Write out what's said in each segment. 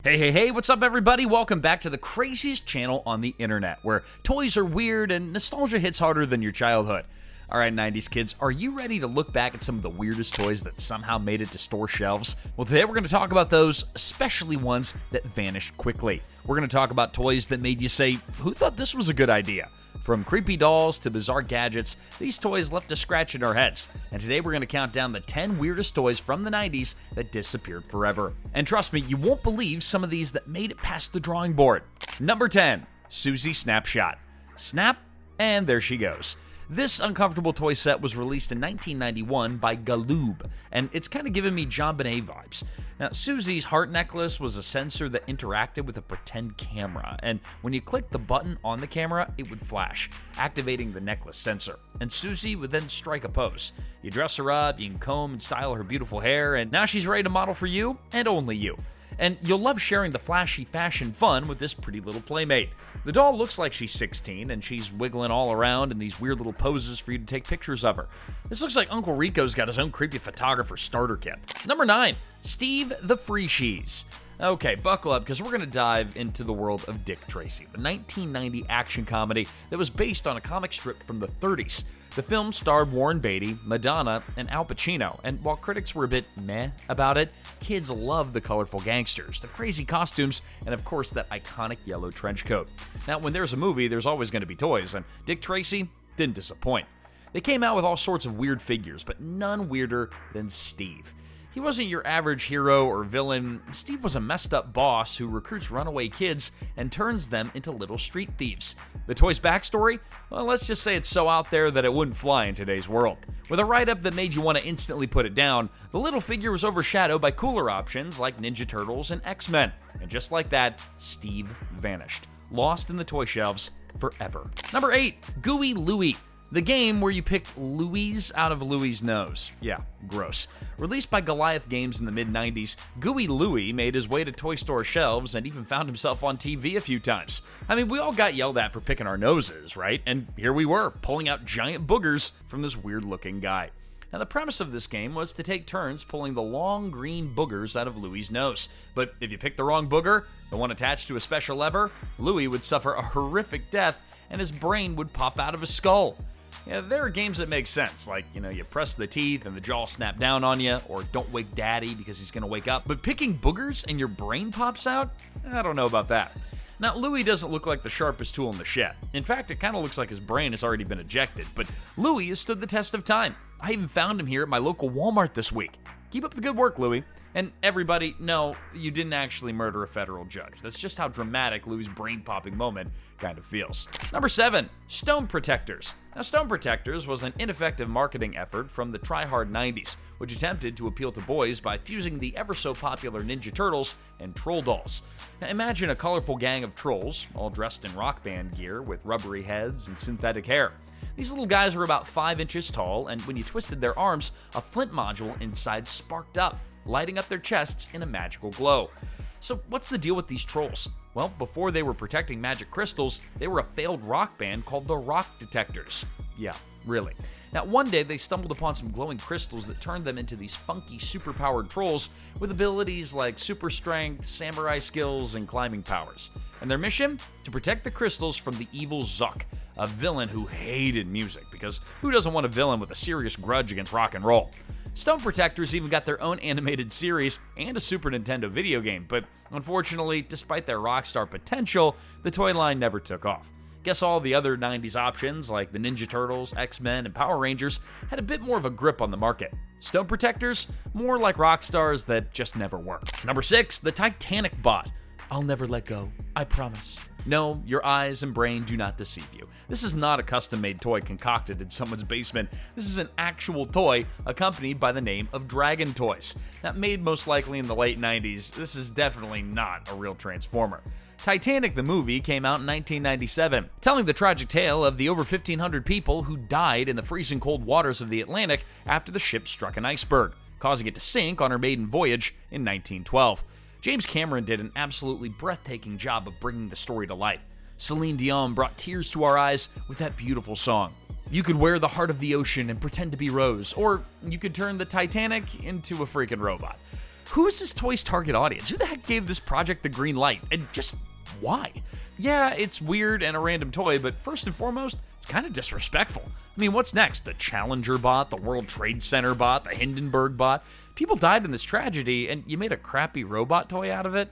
Hey, what's up everybody? Welcome back to the craziest channel on the internet, where toys are weird and nostalgia hits harder than your childhood. Alright 90s kids, are you ready to look back at some of the weirdest toys that somehow made it to store shelves? Well, today we're going to talk about those, especially ones that vanished quickly. We're going to talk about toys that made you say, who thought this was a good idea? From creepy dolls to bizarre gadgets, these toys left a scratch in our heads. And today we're going to count down the 10 weirdest toys from the 90s that disappeared forever. And trust me, you won't believe some of these that made it past the drawing board. Number 10, Suzie Snapshot. Snap, and there she goes. This uncomfortable toy set was released in 1991 by Galoob, and it's kind of giving me JonBenet vibes. Now, Suzie's heart necklace was a sensor that interacted with a pretend camera, and when you clicked the button on the camera, it would flash, activating the necklace sensor, and Suzie would then strike a pose. You dress her up, you can comb and style her beautiful hair, and now she's ready to model for you, and only you. And you'll love sharing the flashy fashion fun with this pretty little playmate. The doll looks like she's 16, and she's wiggling all around in these weird little poses for you to take pictures of her. This looks like Uncle Rico's got his own creepy photographer starter kit. Number 9, Steve the Freeies. Okay, buckle up, because we're going to dive into the world of Dick Tracy, the 1990 action comedy that was based on a comic strip from the 30s. The film starred Warren Beatty, Madonna, and Al Pacino, and while critics were a bit meh about it, kids loved the colorful gangsters, the crazy costumes, and of course that iconic yellow trench coat. Now, when there's a movie, there's always going to be toys, and Dick Tracy didn't disappoint. They came out with all sorts of weird figures, but none weirder than Steve. He wasn't your average hero or villain. Steve was a messed up boss who recruits runaway kids and turns them into little street thieves. The toy's backstory? Well, let's just say it's so out there that it wouldn't fly in today's world. With a write-up that made you want to instantly put it down, the little figure was overshadowed by cooler options like Ninja Turtles and X-Men. And just like that, Steve vanished, lost in the toy shelves forever. Number 8, Gooey Louie. The game where you pick Louie's out of Louie's nose. Yeah, gross. Released by Goliath Games in the mid-90s, Gooey Louie made his way to toy store shelves and even found himself on TV a few times. I mean, we all got yelled at for picking our noses, right? And here we were, pulling out giant boogers from this weird-looking guy. Now, the premise of this game was to take turns pulling the long green boogers out of Louie's nose. But if you picked the wrong booger, the one attached to a special lever, Louie would suffer a horrific death and his brain would pop out of his skull. Yeah, there are games that make sense, like, you press the teeth and the jaw snap down on you, or don't wake daddy because he's gonna wake up. But picking boogers and your brain pops out? I don't know about that. Now, Louie doesn't look like the sharpest tool in the shed. In fact, it kind of looks like his brain has already been ejected, but Louie has stood the test of time. I even found him here at my local Walmart this week. Keep up the good work, Louie. And everybody, no, you didn't actually murder a federal judge. That's just how dramatic Louie's brain-popping moment kind of feels. Number 7, Stone Protectors. Now, Stone Protectors was an ineffective marketing effort from the try-hard 90s, which attempted to appeal to boys by fusing the ever-so-popular Ninja Turtles and Troll dolls. Now, imagine a colorful gang of trolls, all dressed in rock band gear with rubbery heads and synthetic hair. These little guys were about 5 inches tall, and when you twisted their arms, a flint module inside sparked up, lighting up their chests in a magical glow. So what's the deal with these trolls? Well, before they were protecting magic crystals, they were a failed rock band called the Rock Detectors. Yeah, really. Now, one day they stumbled upon some glowing crystals that turned them into these funky, super-powered trolls with abilities like super strength, samurai skills, and climbing powers. And their mission? To protect the crystals from the evil Zuck, a villain who hated music, because who doesn't want a villain with a serious grudge against rock and roll? Stone Protectors even got their own animated series and a Super Nintendo video game, but unfortunately, despite their rockstar potential, the toy line never took off. Guess all the other 90s options, like the Ninja Turtles, X-Men, and Power Rangers, had a bit more of a grip on the market. Stone Protectors, more like rock stars that just never worked. Number 6, the Titanic Bot. I'll never let go, I promise. No, your eyes and brain do not deceive you. This is not a custom-made toy concocted in someone's basement. This is an actual toy accompanied by the name of Dragon Toys. Now, made most likely in the late 90s, this is definitely not a real Transformer. Titanic the movie came out in 1997, telling the tragic tale of the over 1,500 people who died in the freezing cold waters of the Atlantic after the ship struck an iceberg, causing it to sink on her maiden voyage in 1912. James Cameron did an absolutely breathtaking job of bringing the story to life. Celine Dion brought tears to our eyes with that beautiful song. You could wear the heart of the ocean and pretend to be Rose, or you could turn the Titanic into a freaking robot. who is this toy's target audience? Who the heck gave this project the green light? And just why? Yeah, it's weird and a random toy, but first and foremost, it's kind of disrespectful. I mean, what's next? The Challenger Bot, the World Trade Center Bot, the Hindenburg Bot? People died in this tragedy, and you made a crappy robot toy out of it?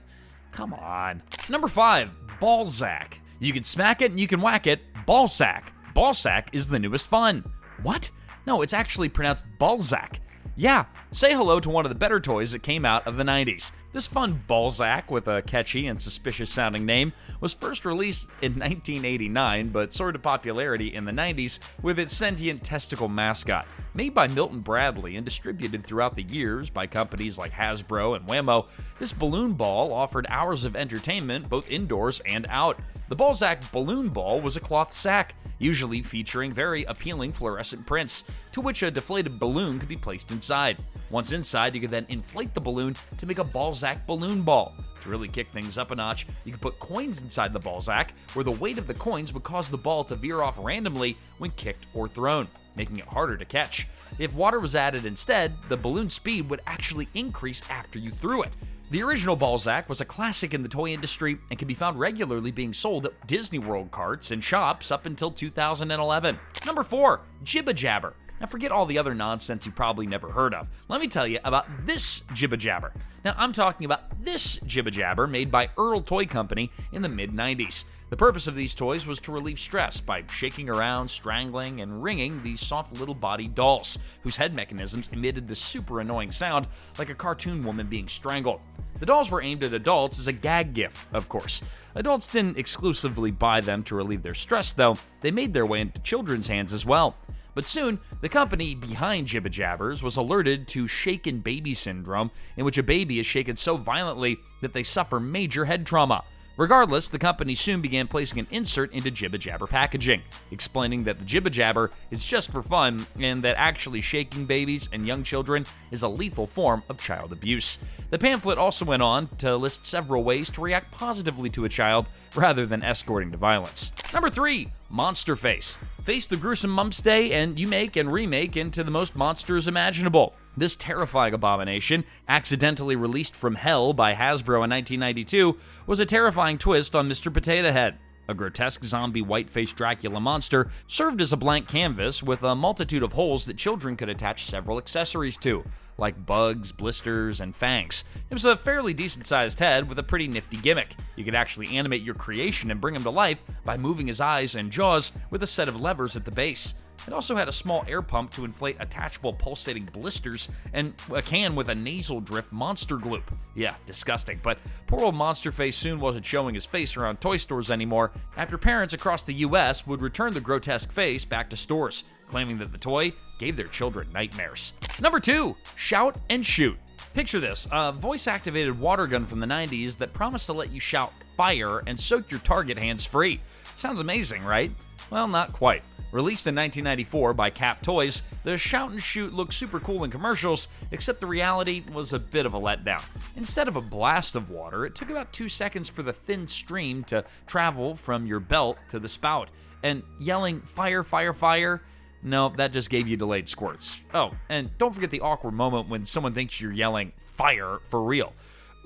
Come on. Number 5, Ballzac. You can smack it and you can whack it. Ballsack. Ballsack is the newest fun. What? No, it's actually pronounced Ballzac. Yeah, say hello to one of the better toys that came out of the 90s. This fun Ballzac, with a catchy and suspicious-sounding name, was first released in 1989, but soared to popularity in the 90s with its sentient testicle mascot. Made by Milton Bradley and distributed throughout the years by companies like Hasbro and Wham-O, this balloon ball offered hours of entertainment both indoors and out. The Ballzac balloon ball was a cloth sack, usually featuring very appealing fluorescent prints, to which a deflated balloon could be placed inside. Once inside, you could then inflate the balloon to make a Ballzac balloon ball. To really kick things up a notch, you could put coins inside the Ballzac, where the weight of the coins would cause the ball to veer off randomly when kicked or thrown, making it harder to catch. If water was added instead, the balloon speed would actually increase after you threw it. The original Ballzac was a classic in the toy industry and can be found regularly being sold at Disney World carts and shops up until 2011. Number 4, Jiba Jabber. Now forget all the other nonsense you probably never heard of. Let me tell you about this Jiba Jabber. Now I'm talking about this Jiba Jabber made by Earl Toy Company in the mid-90s. The purpose of these toys was to relieve stress by shaking around, strangling, and ringing these soft little body dolls, whose head mechanisms emitted this super annoying sound like a cartoon woman being strangled. The dolls were aimed at adults as a gag gift, of course. Adults didn't exclusively buy them to relieve their stress, though. They made their way into children's hands as well. But soon, the company behind Jiba Jabbers was alerted to shaken baby syndrome, in which a baby is shaken so violently that they suffer major head trauma. Regardless, the company soon began placing an insert into Jiba Jabber packaging, explaining that the Jiba Jabber is just for fun and that actually shaking babies and young children is a lethal form of child abuse. The pamphlet also went on to list several ways to react positively to a child rather than escorting to violence. Number 3, Monster Face. Face the gruesome mumps day and you make and remake into the most monsters imaginable. This terrifying abomination, accidentally released from hell by Hasbro in 1992, was a terrifying twist on Mr. Potato Head. A grotesque zombie white-faced Dracula monster served as a blank canvas with a multitude of holes that children could attach several accessories to, like bugs, blisters, and fangs. It was a fairly decent-sized head with a pretty nifty gimmick. You could actually animate your creation and bring him to life by moving his eyes and jaws with a set of levers at the base. It also had a small air pump to inflate attachable pulsating blisters and a can with a nasal drift monster gloop. Yeah, disgusting, but poor old Monster Face soon wasn't showing his face around toy stores anymore after parents across the US would return the grotesque face back to stores, claiming that the toy gave their children nightmares. Number 2, Shout and Shoot. Picture this, a voice-activated water gun from the 90s that promised to let you shout fire and soak your target hands free. Sounds amazing, right? Well, not quite. Released in 1994 by Cap Toys, the Shout and Shoot looked super cool in commercials, except the reality was a bit of a letdown. Instead of a blast of water, it took about 2 seconds for the thin stream to travel from your belt to the spout. And yelling, fire, fire, fire? No, that just gave you delayed squirts. Oh, and don't forget the awkward moment when someone thinks you're yelling fire for real.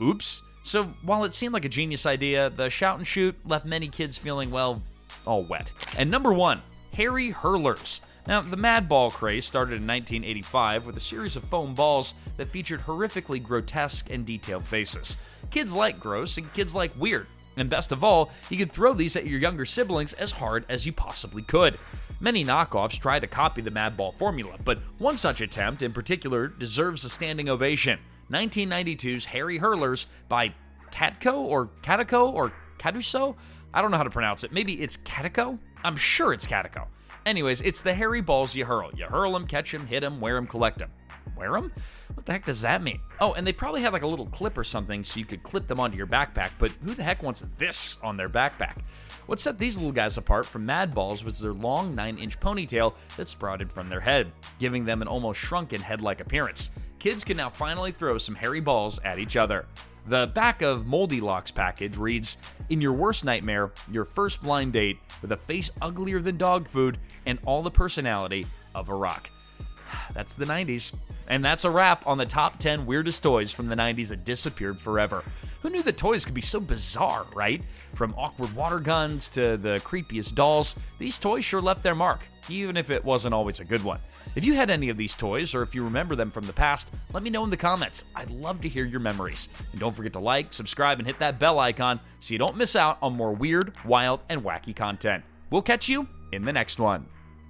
Oops. So while it seemed like a genius idea, the Shout and Shoot left many kids feeling, well, all wet. And number 1, Hairy Hurlers. Now, the Mad Ball craze started in 1985 with a series of foam balls that featured horrifically grotesque and detailed faces. Kids like gross and kids like weird. And best of all, you could throw these at your younger siblings as hard as you possibly could. Many knockoffs tried to copy the Mad Ball formula, but one such attempt in particular deserves a standing ovation. 1992's Hairy Hurlers by Catco or Caduso? I don't know how to pronounce it. Maybe it's Catico? I'm sure it's Catico. Anyways, it's the hairy balls you hurl. You hurl them, catch them, hit them, wear them, collect them. Wear them? What the heck does that mean? Oh, and they probably had like a little clip or something so you could clip them onto your backpack, but who the heck wants this on their backpack? What set these little guys apart from Mad Balls was their long 9-inch ponytail that sprouted from their head, giving them an almost shrunken head-like appearance. Kids can now finally throw some hairy balls at each other. The back of Moldy Lock's package reads, "In your worst nightmare, your first blind date with a face uglier than dog food and all the personality of a rock." That's the 90s. And that's a wrap on the top 10 weirdest toys from the 90s that disappeared forever. Who knew that toys could be so bizarre, right? From awkward water guns to the creepiest dolls, these toys sure left their mark, even if it wasn't always a good one. If you had any of these toys, or if you remember them from the past, let me know in the comments. I'd love to hear your memories. And don't forget to like, subscribe, and hit that bell icon so you don't miss out on more weird, wild, and wacky content. We'll catch you in the next one.